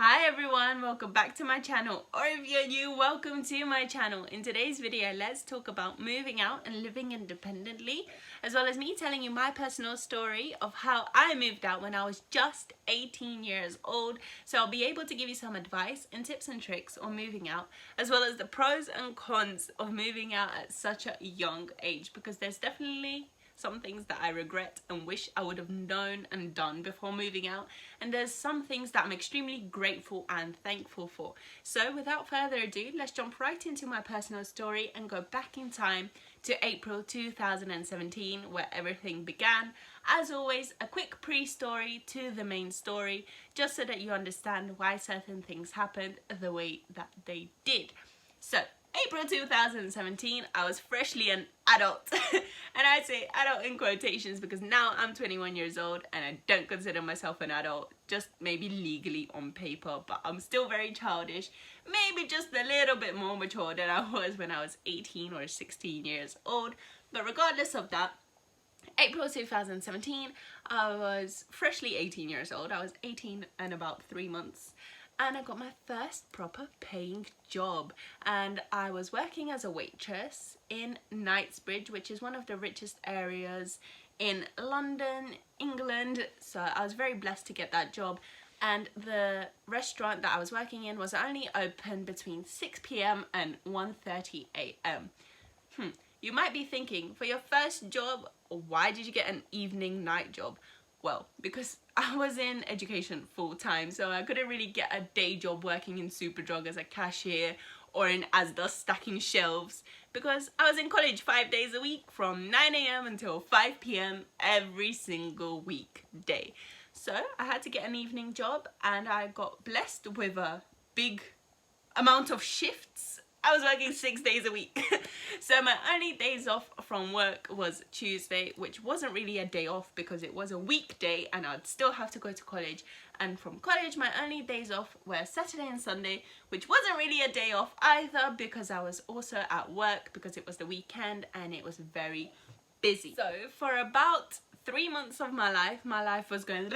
Hi everyone, welcome back to my channel, or if you're new, welcome to my channel. In today's video, let's talk about moving out and living independently, as well as me telling you my personal story of how I moved out when I was just 18 years old. So I'll be able to give you some advice and tips and tricks on moving out, as well as the pros and cons of moving out at such a young age, because there's definitely some things that I regret and wish I would have known and done before moving out, and there's some things that I'm extremely grateful and thankful for. So without further ado, let's jump right into my personal story and go back in time to April 2017, where everything began. As always, a quick pre-story to the main story, just so that you understand why certain things happened the way that they did. So April 2017, I was freshly an adult, and I say adult in quotations because now I'm 21 years old and I don't consider myself an adult, just maybe legally on paper, but I'm still very childish, maybe just a little bit more mature than I was when I was 18 or 16 years old. But regardless of that, April 2017, I was freshly 18 years old. I was 18 and about 3 months. And I got my first proper paying job, and I was working as a waitress in Knightsbridge, which is one of the richest areas in London, England. So I was very blessed to get that job, and the restaurant that I was working in was only open between 6 p.m. and 1:30 a.m. You might be thinking, for your first job, why did you get an evening night job? Well, because I was in education full time, so I couldn't really get a day job working in Superdrug as a cashier or in Asda stacking shelves, because I was in college 5 days a week from 9 a.m. until 5 p.m. every single weekday. So I had to get an evening job, and I got blessed with a big amount of shifts. I was working 6 days a week. So my only days off from work was Tuesday, which wasn't really a day off because it was a weekday and I'd still have to go to college. And from college, my only days off were Saturday and Sunday, which wasn't really a day off either because I was also at work because it was the weekend and it was very busy. So for about 3 months of my life was going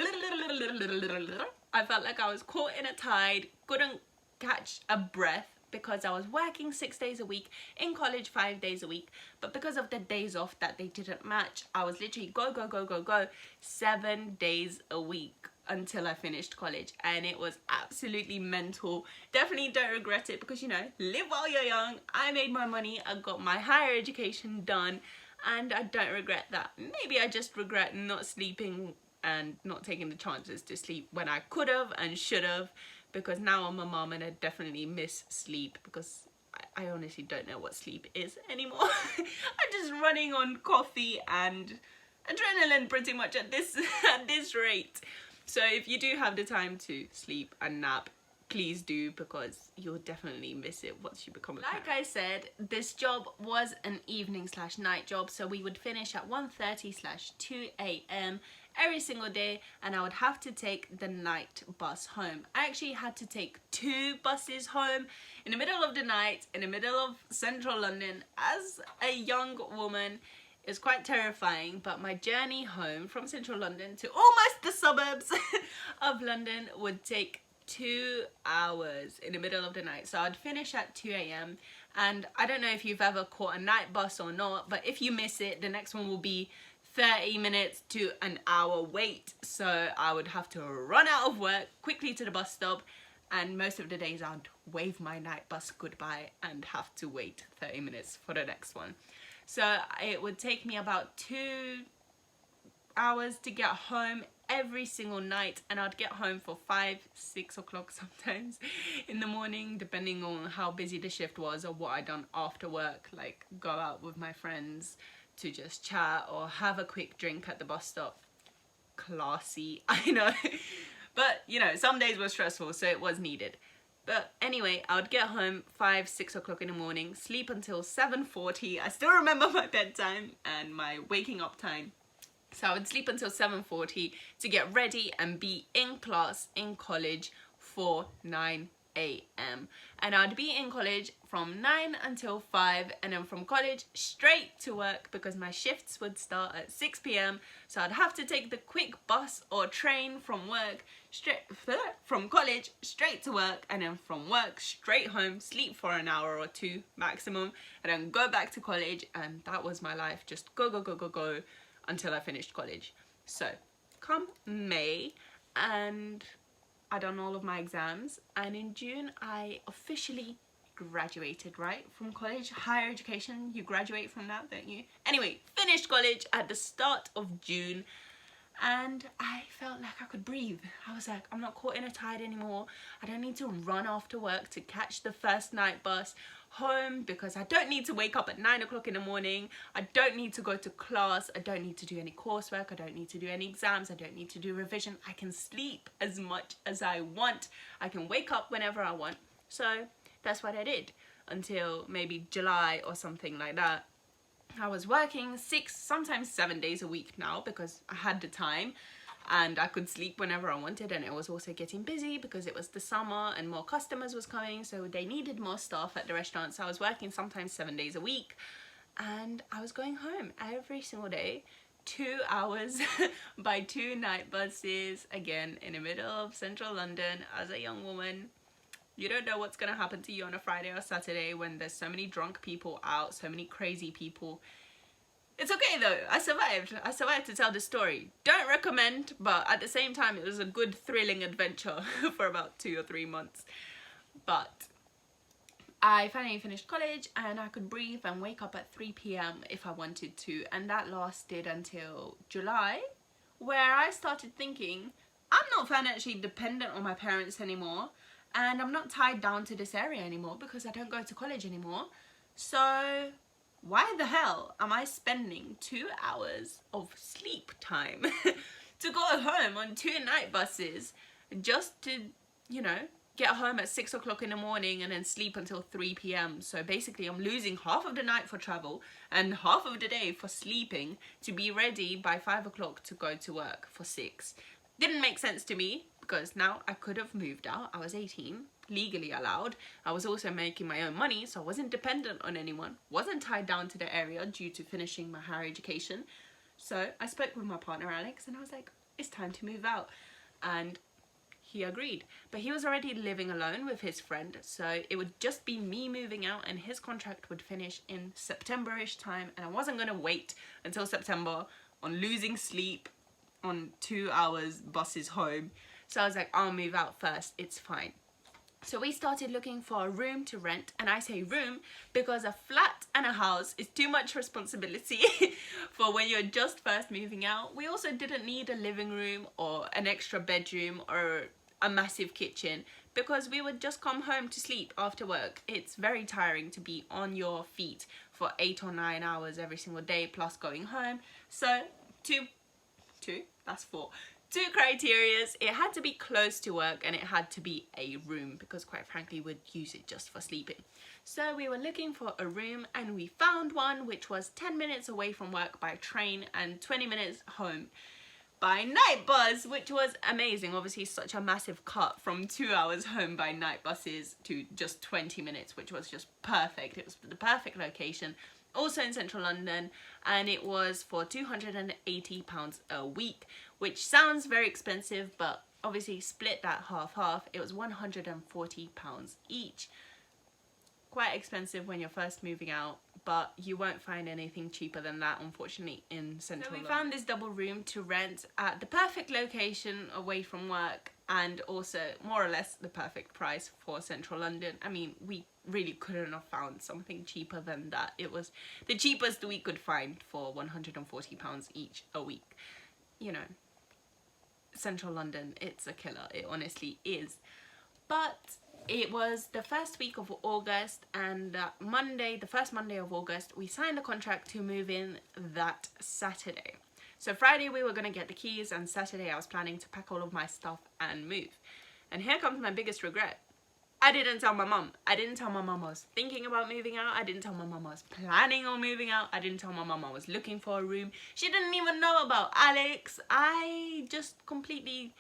I felt like I was caught in a tide, couldn't catch a breath, because I was working 6 days a week, in college 5 days a week, but because of the days off that they didn't match, I was literally go 7 days a week until I finished college, and it was absolutely mental. Definitely don't regret it because, you know, live while you're young. I made my money, I got my higher education done, and I don't regret that. Maybe I just regret not sleeping and not taking the chances to sleep when I could have and should have, because now I'm a mom and I definitely miss sleep, because I honestly don't know what sleep is anymore. I'm just running on coffee and adrenaline pretty much at this rate. So if you do have the time to sleep and nap, please do, because you'll definitely miss it once you become a parent. Like I said, this job was an evening/night job, so we would finish at 1:30/2 a.m. every single day, and I would have to take the night bus home. I actually had to take 2 buses home in the middle of the night, in the middle of central London. As a young woman, it's quite terrifying, but my journey home from central London to almost the suburbs of London would take 2 hours in the middle of the night. So I'd finish at 2 a.m. and I don't know if you've ever caught a night bus or not, but if you miss it, the next one will be 30 minutes to an hour wait. So I would have to run out of work quickly to the bus stop, and most of the days I'd wave my night bus goodbye and have to wait 30 minutes for the next one. So it would take me about 2 hours to get home every single night, and I'd get home for 5-6 o'clock sometimes in the morning, depending on how busy the shift was or what I'd done after work, like go out with my friends to just chat or have a quick drink at the bus stop. Classy, I know. But you know, some days were stressful, so it was needed. But anyway, I would get home 5-6 o'clock in the morning, sleep until 7:40. I still remember my bedtime and my waking up time. So I would sleep until 7:40 to get ready and be in class in college for 9 a.m. and I'd be in college from 9 until 5, and then from college straight to work because my shifts would start at 6 p.m. so I'd have to take the quick bus or train from work from college straight to work, and then from work straight home, sleep for an hour or two maximum, and then go back to college. And that was my life, just go go go go go until I finished college. So come May, and I done all of my exams, and in June I officially graduated, right, from college. Higher education, you graduate from that, don't you? Anyway, finished college at the start of June, and I felt like I could breathe. I was like, I'm not caught in a tide anymore. I don't need to run after work to catch the first night bus home, because I don't need to wake up at 9 o'clock in the morning. I don't need to go to class. I don't need to do any coursework. I don't need to do any exams. I don't need to do revision. I can sleep as much as I want. I can wake up whenever I want. So that's what I did until maybe July or something like that. I was working 6, sometimes 7 days a week now, because I had the time and I could sleep whenever I wanted, and it was also getting busy because it was the summer and more customers was coming, so they needed more staff at the restaurant. So I was working sometimes 7 days a week, and I was going home every single day, 2 hours by 2 night buses, again in the middle of central London. As a young woman, you don't know what's going to happen to you on a Friday or Saturday when there's so many drunk people out, so many crazy people. It's okay though, I survived to tell the story. Don't recommend, but at the same time it was a good thrilling adventure for about 2 or 3 months. But I finally finished college, and I could breathe and wake up at 3 p.m. if I wanted to, and that lasted until July, where I started thinking, I'm not financially dependent on my parents anymore, and I'm not tied down to this area anymore because I don't go to college anymore. So why the hell am I spending 2 hours of sleep time to go home on 2 night buses just to, you know, get home at 6 o'clock in the morning and then sleep until 3 p.m. So basically I'm losing half of the night for travel and half of the day for sleeping to be ready by 5 o'clock to go to work for 6. Didn't make sense to me, because now I could have moved out. I was 18, legally allowed. I was also making my own money, so I wasn't dependent on anyone, wasn't tied down to the area due to finishing my higher education. So I spoke with my partner Alex, and I was like, it's time to move out. And he agreed, but he was already living alone with his friend, so it would just be me moving out, and his contract would finish in September-ish time, and I wasn't gonna wait until September on losing sleep on 2 hours buses home. So I was like, I'll move out first, it's fine. So we started looking for a room to rent, and I say room because a flat and a house is too much responsibility for when you're just first moving out. We also didn't need a living room or an extra bedroom or a massive kitchen, because we would just come home to sleep after work. It's very tiring to be on your feet for 8 or 9 hours every single day, plus going home. So that's 4. 2 criterias: it had to be close to work, and it had to be a room, because quite frankly we'd use it just for sleeping. So we were looking for a room, and we found one which was 10 minutes away from work by train and 20 minutes home by night bus, which was amazing. Obviously such a massive cut from 2 hours home by night buses to just 20 minutes, which was just perfect. It was the perfect location, also in central London, and it was for £280 a week, which sounds very expensive, but obviously split that half, it was £140 each. Quite expensive when you're first moving out, but you won't find anything cheaper than that, unfortunately, in central London. So we found this double room to rent at the perfect location away from work, and also more or less the perfect price for central London. I mean, we really couldn't have found something cheaper than that. It was the cheapest we could find for £140 each a week. You know, central London, it's a killer, it honestly is. But it was the first week of August, and Monday, the first Monday of August, we signed the contract to move in that Saturday. So Friday we were going to get the keys, and Saturday I was planning to pack all of my stuff and move. And here comes my biggest regret. I didn't tell my mum. I didn't tell my mum I was thinking about moving out. I didn't tell my mum I was planning on moving out. I didn't tell my mum I was looking for a room. She didn't even know about Alex. I just completely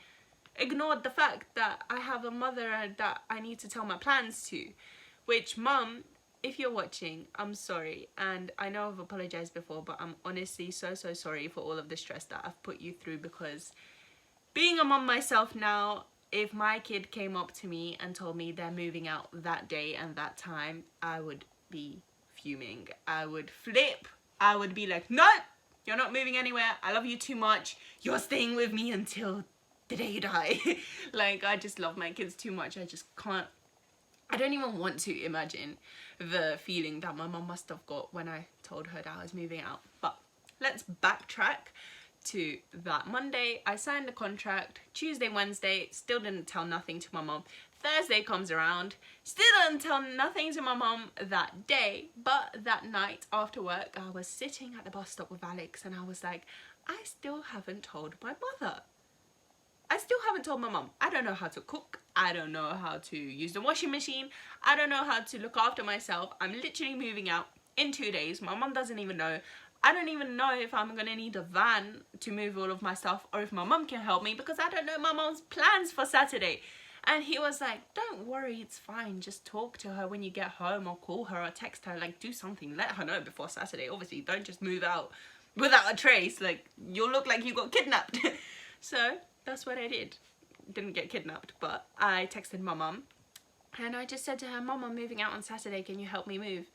ignored the fact that I have a mother that I need to tell my plans to. Which, mum, if you're watching, I'm sorry. And I know I've apologized before, but I'm honestly so sorry for all of the stress that I've put you through, because being a mom myself now, if my kid came up to me and told me they're moving out that day and that time, I would be fuming. I would flip. I would be like, no, you're not moving anywhere. I love you too much. You're staying with me until the day you die. Like, I just love my kids too much. I just can't. I don't even want to imagine the feeling that my mum must have got when I told her that I was moving out. But let's backtrack to that Monday. I signed the contract. Tuesday, Wednesday, still didn't tell nothing to my mum. Thursday comes around, still didn't tell nothing to my mum that day. But that night after work, I was sitting at the bus stop with Alex and I was like, I still haven't told my mother. I still haven't told my mum. I don't know how to cook. I don't know how to use the washing machine. I don't know how to look after myself. I'm literally moving out in 2 days. My mum doesn't even know. I don't even know if I'm going to need a van to move all of my stuff or if my mum can help me because I don't know my mum's plans for Saturday. And he was like, don't worry, it's fine. Just talk to her when you get home or call her or text her. Like, do something. Let her know before Saturday. Obviously, don't just move out without a trace. Like, you'll look like you got kidnapped. So that's what I did. Didn't get kidnapped, but I texted my mum and I just said to her, Mum, I'm moving out on Saturday. Can you help me move?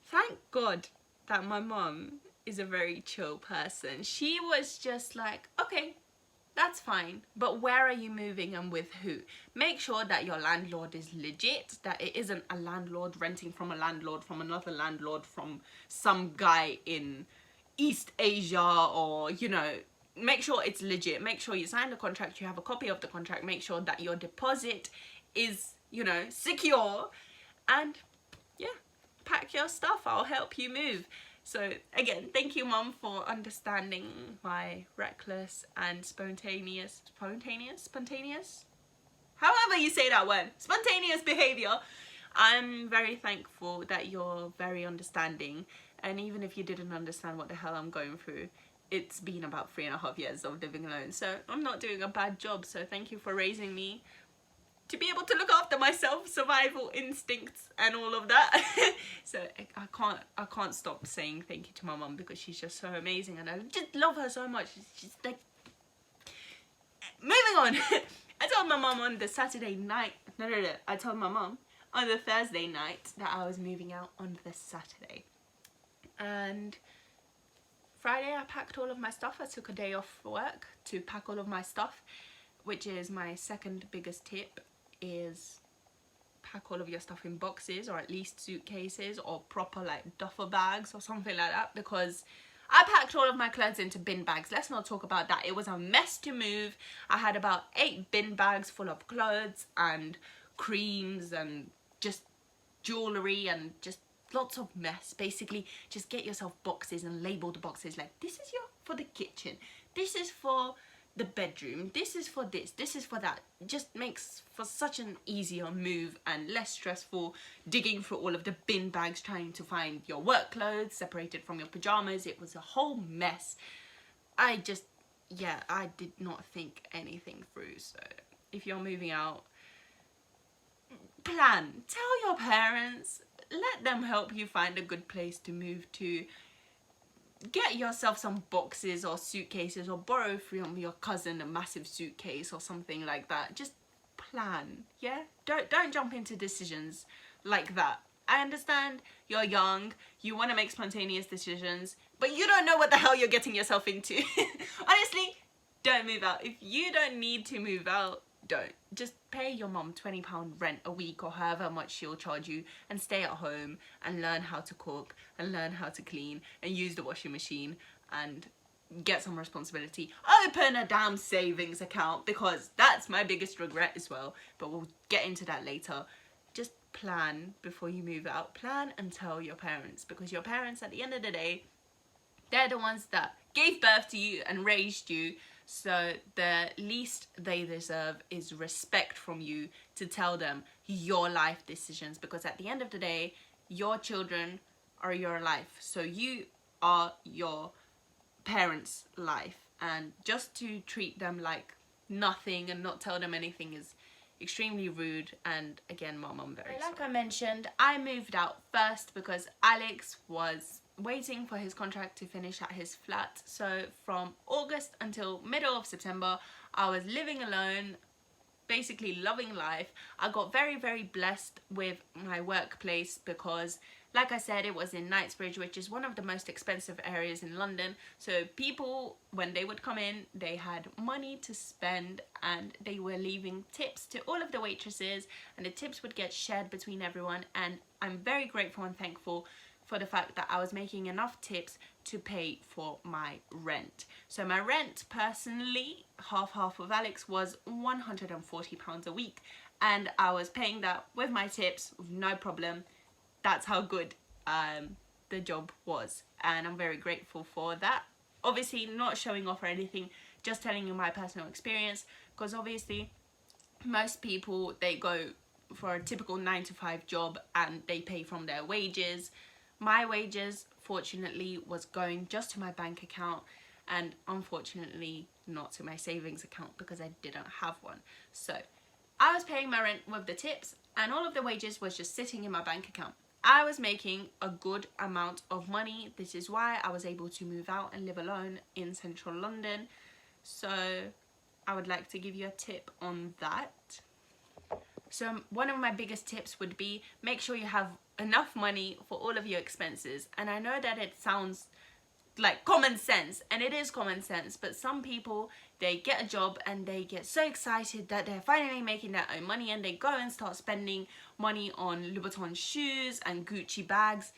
Thank God that my mum is a very chill person. She was just like, okay, that's fine, but where are you moving and with who? Make sure that your landlord is legit, that it isn't a landlord renting from a landlord from another landlord from some guy in East Asia, or, you know, make sure it's legit. Make sure you sign the contract, you have a copy of the contract, make sure that your deposit is, you know, secure, and yeah, pack your stuff. I'll help you move. So again, thank you, Mum, for understanding my reckless and spontaneous, however you say that word, spontaneous behavior. I'm very thankful that you're very understanding, and even if you didn't understand what the hell I'm going through, it's been about 3.5 years of living alone, so I'm not doing a bad job. So thank you for raising me to be able to look after myself, survival instincts and all of that. So I can't stop saying thank you to my mum because she's just so amazing and I just love her so much. She's like, moving on. I told my mum on the Saturday night, I told my mum on the Thursday night that I was moving out on the Saturday. And Friday I packed all of my stuff. I took a day off work to pack all of my stuff, which is my second biggest tip, is pack all of your stuff in boxes or at least suitcases or proper like duffel bags or something like that, because I packed all of my clothes into bin bags. Let's not talk about that. It was a mess to move. I had about 8 bin bags full of clothes and creams and just jewellery and just lots of mess. Basically, just get yourself boxes and label the boxes like, this is for the kitchen, this is for the bedroom, this is for this is for that. Just makes for such an easier move and less stressful digging through all of the bin bags trying to find your work clothes separated from your pajamas. It was a whole mess. I did not think anything through. So if you're moving out, plan, tell your parents, let them help you find a good place to move to. Get yourself some boxes or suitcases, or borrow from your cousin a massive suitcase or something like that. Just plan, yeah? Don't jump into decisions like that. I understand you're young, you want to make spontaneous decisions, but you don't know what the hell you're getting yourself into. Honestly, don't move out. If you don't need to move out, don't. Just pay your mum £20 rent a week or however much she'll charge you and stay at home and learn how to cook and learn how to clean and use the washing machine and get some responsibility. Open a damn savings account, because that's my biggest regret as well, but we'll get into that later. Just plan before you move out. Plan and tell your parents, because your parents, at the end of the day, they're the ones that gave birth to you and raised you. So the least they deserve is respect from you to tell them your life decisions, because at the end of the day, your children are your life. So you are your parents' life, and just to treat them like nothing and not tell them anything is extremely rude. And again, Mom, I'm very sorry. Like I mentioned, I moved out first because Alex was waiting for his contract to finish at his flat. So from August until middle of September, I was living alone, basically loving life. I got very, very blessed with my workplace because, like I said, it was in Knightsbridge, which is one of the most expensive areas in London. So people, when they would come in, they had money to spend and they were leaving tips to all of the waitresses, and the tips would get shared between everyone. And I'm very grateful and thankful for the fact that I was making enough tips to pay for my rent. So my rent personally, half with Alex, was £140 a week, and I was paying that with my tips with no problem. That's how good the job was, and I'm very grateful for that. Obviously not showing off or anything, just telling you my personal experience, because obviously most people, they go for a typical 9-to-5 job and they pay from their wages. My wages, fortunately, was going just to my bank account, and unfortunately not to my savings account because I didn't have one. So I was paying my rent with the tips, and all of the wages was just sitting in my bank account. I was making a good amount of money. This is why I was able to move out and live alone in central London. So I would like to give you a tip on that. So one of my biggest tips would be, make sure you have enough money for all of your expenses. And I know that it sounds like common sense, and it is common sense, but some people, they get a job and they get so excited that they're finally making their own money, and they go and start spending money on Louboutin shoes and Gucci bags.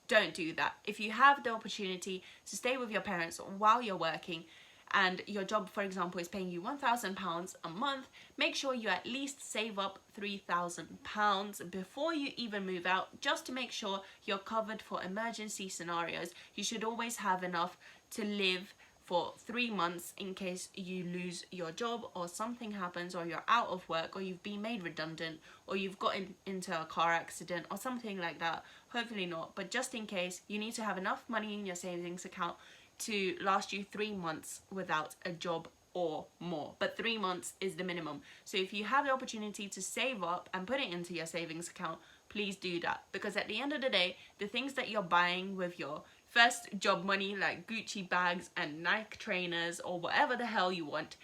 Don't do that. If you have the opportunity to stay with your parents while you're working, and your job, for example, is paying you £1,000 a month, make sure you at least save up £3,000 before you even move out, just to make sure you're covered for emergency scenarios. You should always have enough to live for 3 months in case you lose your job or something happens, or you're out of work, or you've been made redundant, or you've gotten into a car accident or something like that. Hopefully not, but just in case, you need to have enough money in your savings account to last you 3 months without a job or more. But 3 months is the minimum. So if you have the opportunity to save up and put it into your savings account, please do that. Because at the end of the day, the things that you're buying with your first job money, like Gucci bags and Nike trainers or whatever the hell you want,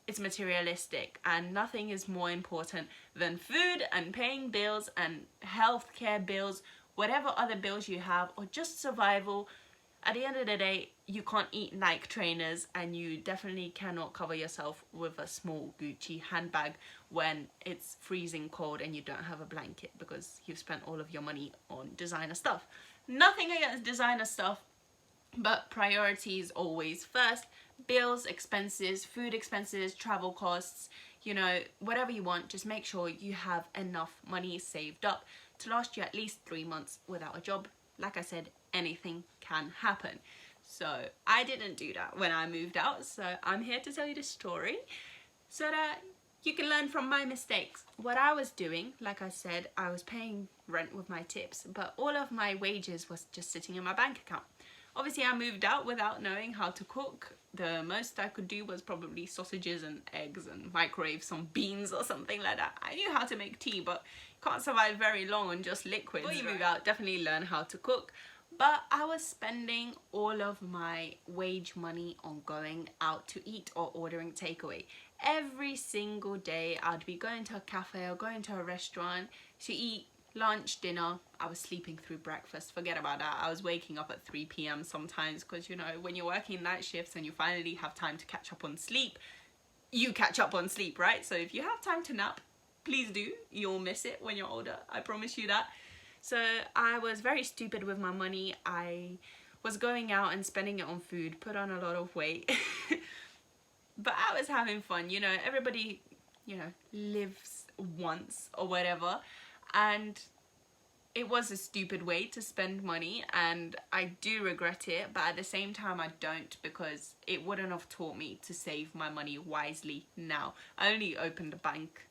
it's materialistic, and nothing is more important than food and paying bills and healthcare bills, whatever other bills you have, or just survival. At the end of the day, you can't eat Nike trainers, and you definitely cannot cover yourself with a small Gucci handbag when it's freezing cold and you don't have a blanket because you've spent all of your money on designer stuff. Nothing against designer stuff, but priorities always first. Bills, expenses, food expenses, travel costs, you know, whatever you want, just make sure you have enough money saved up to last you at least 3 months without a job. Like I said, anything can happen. So I didn't do that when I moved out, so I'm here to tell you the story so that you can learn from my mistakes. What I was doing, like I said, I was paying rent with my tips, but all of my wages was just sitting in my bank account. Obviously I moved out without knowing how to cook. The most I could do was probably sausages and eggs and microwave some beans or something like that. I knew how to make tea, but you can't survive very long on just liquids. Before you move out, definitely learn how to cook. But I was spending all of my wage money on going out to eat or ordering takeaway. Every single day I'd be going to a cafe or going to a restaurant to eat lunch, dinner. I was sleeping through breakfast, forget about that. I was waking up at 3 p.m. sometimes because, you know, when you're working night shifts and you finally have time to catch up on sleep, you catch up on sleep, right? So if you have time to nap, please do. You'll miss it when you're older, I promise you that. So I was very stupid with my money. I was going out and spending it on food, put on a lot of weight. But I was having fun, you know, everybody, you know, lives once or whatever. And it was a stupid way to spend money, and I do regret it, but at the same time I don't, because it wouldn't have taught me to save my money wisely now. I only opened a bank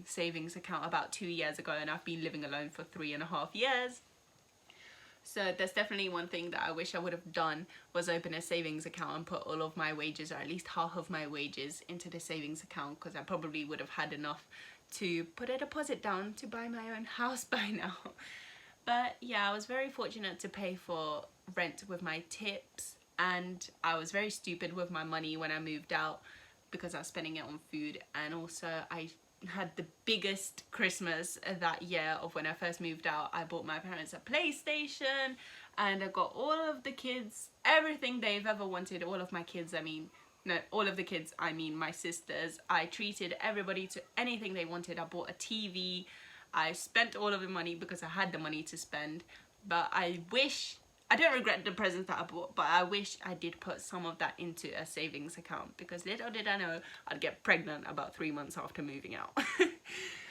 savings account about 2 years ago, and I've been living alone for 3.5 years. So there's definitely one thing that I wish I would have done, was open a savings account and put all of my wages, or at least half of my wages, into the savings account, because I probably would have had enough to put a deposit down to buy my own house by now. But yeah, I was very fortunate to pay for rent with my tips, and I was very stupid with my money when I moved out because I was spending it on food. And also I had the biggest Christmas that year of when I first moved out. I bought my parents a PlayStation, and I got all of the kids everything they've ever wanted. All of my kids, I mean, no, all of the kids, I mean my sisters. I treated everybody to anything they wanted. I bought a TV. I spent all of the money because I had the money to spend. But I don't regret the presents that I bought, but I wish I did put some of that into a savings account, because little did I know I'd get pregnant about 3 months after moving out.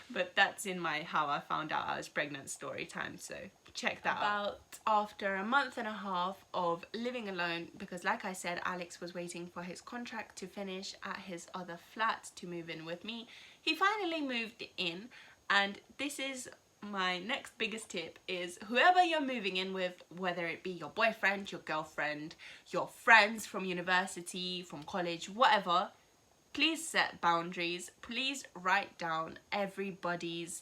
But that's in my how I found out I was pregnant story time, so check that out. About after a month and a half of living alone, because like I said, Alex was waiting for his contract to finish at his other flat to move in with me. He finally moved in, and this is my next biggest tip, is whoever you're moving in with, whether it be your boyfriend, your girlfriend, your friends from university, from college, whatever, please set boundaries. Please write down everybody's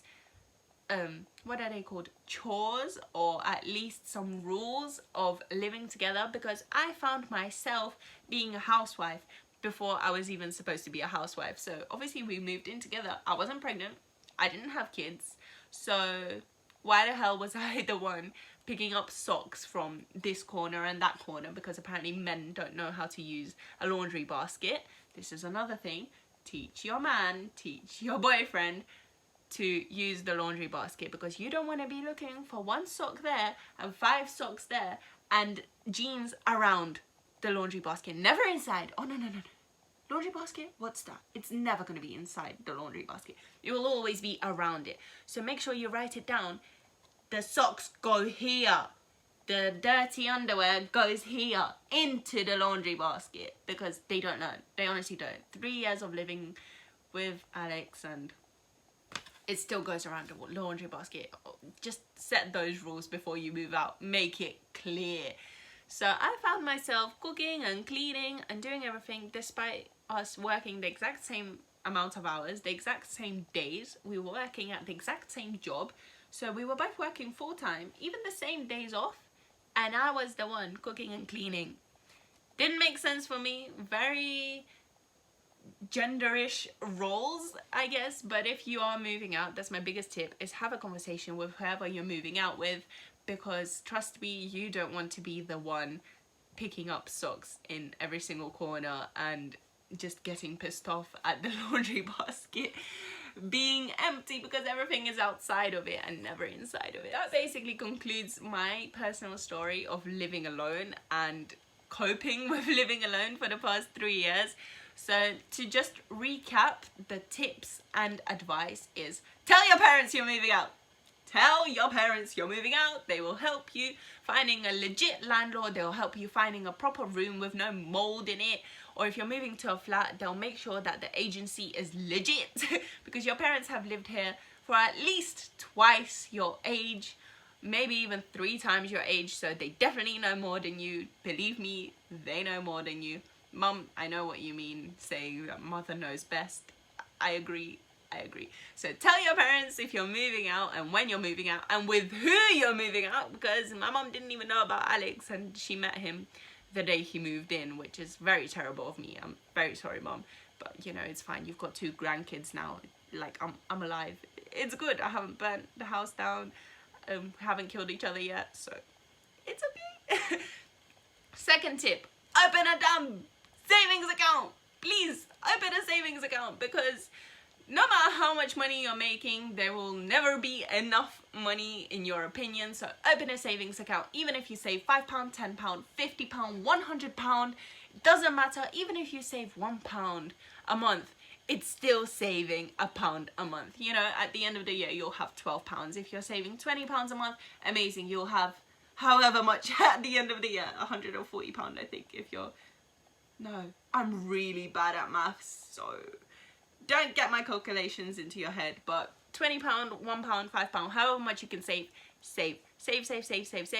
what are they called, chores, or at least some rules of living together, because I found myself being a housewife before I was even supposed to be a housewife. So obviously we moved in together. I wasn't pregnant, I didn't have kids, so why the hell was I the one picking up socks from this corner and that corner? Because apparently men don't know how to use a laundry basket. This is another thing. Teach your man, teach your boyfriend to use the laundry basket, because you don't want to be looking for 1 sock there and 5 socks there and jeans around the laundry basket, never inside. Oh no, no, no, no. Laundry basket? What's that? It's never going to be inside the laundry basket. It will always be around it. So make sure you write it down. The socks go here. The dirty underwear goes here into the laundry basket, because they don't know. They honestly don't. 3 years of living with Alex, and it still goes around the laundry basket. Just set those rules before you move out. Make it clear. So I found myself cooking and cleaning and doing everything despite us working the exact same amount of hours, the exact same days. We were working at the exact same job. So we were both working full time, even the same days off. And I was the one cooking and cleaning. Didn't make sense for me. Very genderish roles, I guess. But if you are moving out, that's my biggest tip, is have a conversation with whoever you're moving out with, because trust me, you don't want to be the one picking up socks in every single corner and just getting pissed off at the laundry basket being empty because everything is outside of it and never inside of it. That basically concludes my personal story of living alone and coping with living alone for the past 3 years. So to just recap, the tips and advice is: tell your parents you're moving out. Tell your parents you're moving out. They will help you finding a legit landlord. They'll help you finding a proper room with no mold in it. Or if you're moving to a flat, they'll make sure that the agency is legit because your parents have lived here for at least twice your age, maybe even 3 times your age. So they definitely know more than you. Believe me, they know more than you. Mum, I know what you mean, saying that mother knows best. I agree. So tell your parents if you're moving out and when you're moving out and with who you're moving out, because my mum didn't even know about Alex and she met him the day he moved in, which is very terrible of me. I'm very sorry, Mum, but you know, it's fine. You've got 2 grandkids now. Like, I'm alive. It's good. I haven't burnt the house down. Haven't killed each other yet, so it's okay. Second tip, open a damn savings account. Please open a savings account, because no matter how much money you're making, there will never be enough money in your opinion. So open a savings account. Even if you save £5, £10, £50, £100, it doesn't matter. Even if you save £1 a month, it's still saving £1 a month. You know, at the end of the year, you'll have £12. If you're saving £20 a month, amazing. You'll have however much at the end of the year, £140, I think, if you're... No, I'm really bad at maths, so... don't get my calculations into your head, but £20, £1, £5, however much you can save, save,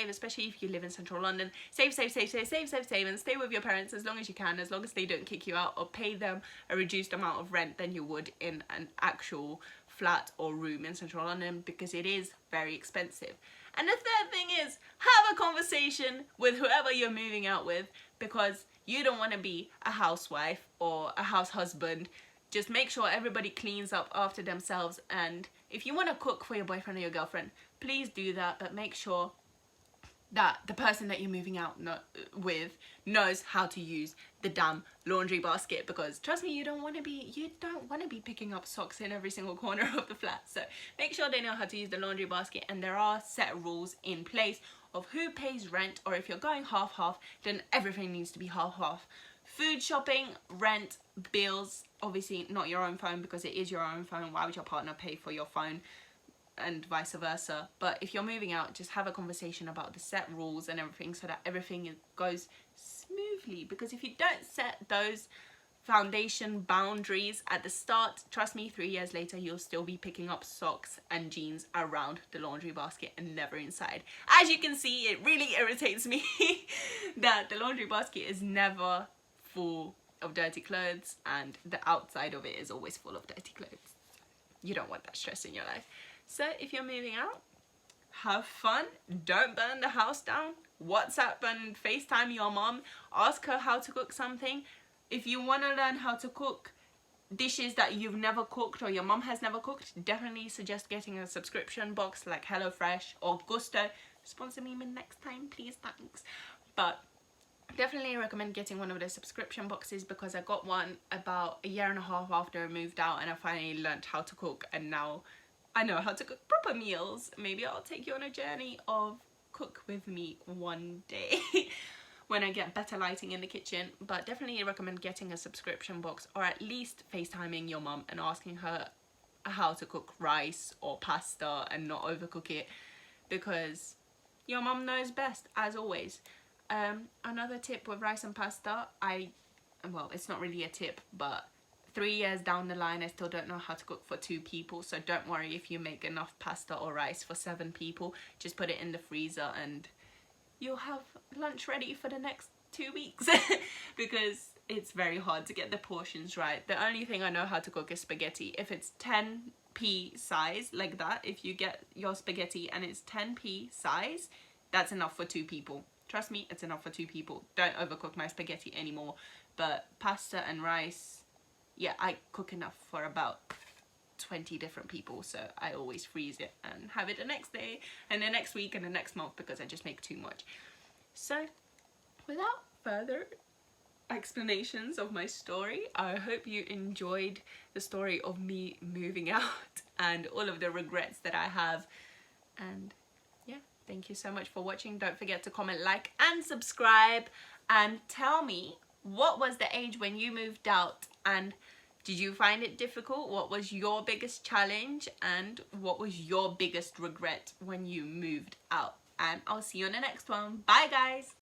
especially if you live in central London. Save, and stay with your parents as long as you can, as long as they don't kick you out or pay them a reduced amount of rent than you would in an actual flat or room in central London because it is very expensive. And the third thing is, have a conversation with whoever you're moving out with, because you don't want to be a housewife or a house husband. Just make sure everybody cleans up after themselves, and if you want to cook for your boyfriend or your girlfriend, please do that, but make sure that the person that you're moving out with knows how to use the damn laundry basket, because trust me, you don't want to be picking up socks in every single corner of the flat. So make sure they know how to use the laundry basket, and there are set rules in place of who pays rent, or if you're going half-half, then everything needs to be half-half. Food shopping, rent, bills, obviously not your own phone because it is your own phone. Why would your partner pay for your phone? And vice versa. But if you're moving out, just have a conversation about the set rules and everything, so that everything goes smoothly. Because if you don't set those foundation boundaries at the start, trust me, 3 years later you'll still be picking up socks and jeans around the laundry basket and never inside. As you can see, it really irritates me that the laundry basket is never full of dirty clothes and the outside of it is always full of dirty clothes. You don't want that stress in your life. So if you're moving out, have fun, don't burn the house down, WhatsApp and FaceTime your mom, ask her how to cook something. If you want to learn how to cook dishes that you've never cooked or your mom has never cooked, definitely suggest getting a subscription box like HelloFresh or Gusto. Sponsor me next time, please, thanks. But definitely recommend getting one of those subscription boxes, because I got one about a year and a half after I moved out, and I finally learned how to cook, and now I know how to cook proper meals. Maybe I'll take you on a journey of cook with me one day when I get better lighting in the kitchen. But definitely recommend getting a subscription box, or at least FaceTiming your mum and asking her how to cook rice or pasta and not overcook it, because your mum knows best, as always. Another tip with rice and pasta, well, it's not really a tip, but 3 years down the line I still don't know how to cook for 2 people. So don't worry if you make enough pasta or rice for 7 people. Just put it in the freezer and you'll have lunch ready for the next 2 weeks because it's very hard to get the portions right. The only thing I know how to cook is spaghetti. If it's 10p size like that, if you get your spaghetti and it's 10p size, that's enough for 2 people. Trust me, it's enough for 2 people. Don't overcook my spaghetti anymore. But pasta and rice, yeah, I cook enough for about 20 different people, so I always freeze it and have it the next day and the next week and the next month, because I just make too much. So without further explanations of my story, I hope you enjoyed the story of me moving out and all of the regrets that I have. And yeah, thank you so much for watching. Don't forget to comment, like and subscribe, and tell me, what was the age when you moved out, and did you find it difficult? What was your biggest challenge, and what was your biggest regret when you moved out? And I'll see you on the next one. Bye guys.